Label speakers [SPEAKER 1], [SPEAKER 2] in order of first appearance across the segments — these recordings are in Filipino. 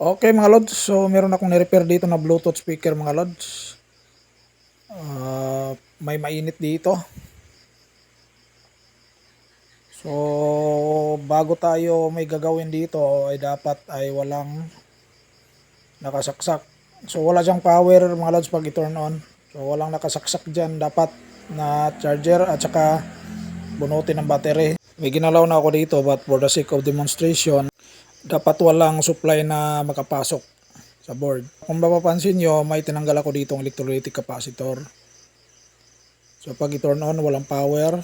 [SPEAKER 1] Okay mga lods, so meron akong ni-repair dito na Bluetooth speaker mga lods. May mainit dito. So bago tayo may gagawin dito ay dapat ay walang nakasaksak. So wala siyang power mga lods pag i-turn on. So walang nakasaksak dyan, dapat na charger at saka bunutin ng battery. May ginalaw na ako dito but for the sake of demonstration, dapat walang supply na makapasok sa board. Kung mapapansin nyo, may tinanggal ako dito ang electrolytic capacitor. So pag i-turn on, walang power.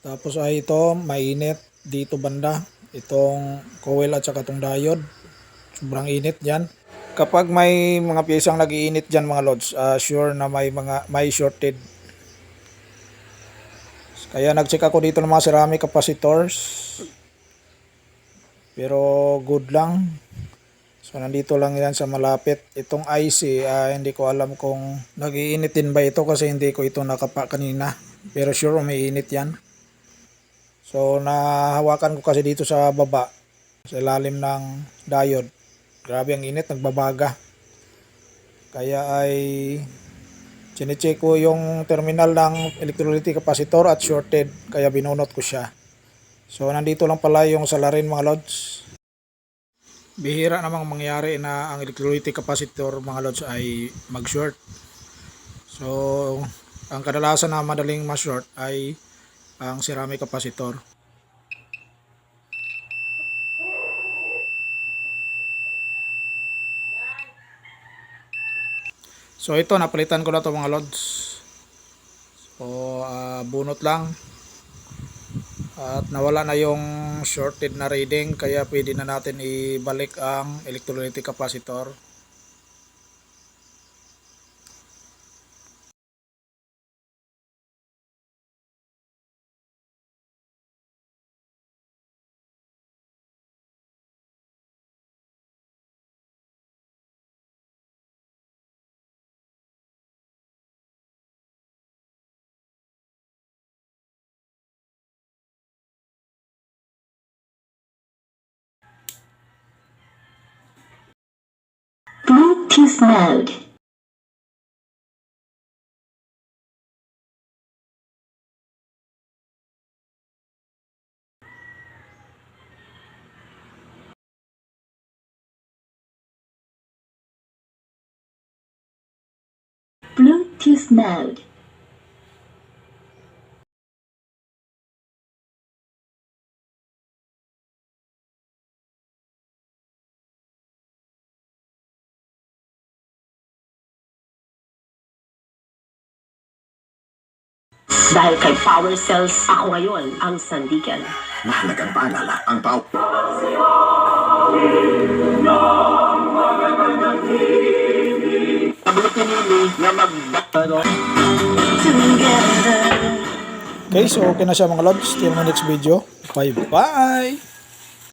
[SPEAKER 1] Tapos ay ito, mainit dito banda. Itong coil at saka itong diode. Sobrang init dyan. Kapag may mga piyesang nag-iinit dyan mga lods, sure na may shorted. Kaya nag-check ako dito ng mga ceramic capacitors. Pero good lang. So nandito lang yan sa malapit. Itong IC, hindi ko alam kung nag-iinit din ba ito kasi hindi ko ito nakapa kanina. Pero sure umiinit yan. So nahawakan ko kasi dito sa baba, sa ilalim ng diode. Grabe ang init, nagbabaga. Kaya ay chinecheck ko yung terminal ng electrolytic capacitor at shorted. Kaya binunot ko siya. So nandito lang pala yung salarin mga lods. Bihira namang mangyari na ang electrolytic capacitor mga lods ay mag-short. So ang kadalasan na madaling ma-short ay ang ceramic capacitor. So ito, napalitan ko na to mga lods. So bunot lang. At nawala na yung shorted na reading, kaya pwede na natin ibalik ang electrolytic capacitor.
[SPEAKER 2] Bluetooth mode. Bluetooth mode. Dahil kay power cells, ako ngayon ang sandigan.
[SPEAKER 3] Mahalagang paalala, ang power.
[SPEAKER 1] Okay, so okay na siya mga lods. Till my next video. Bye bye!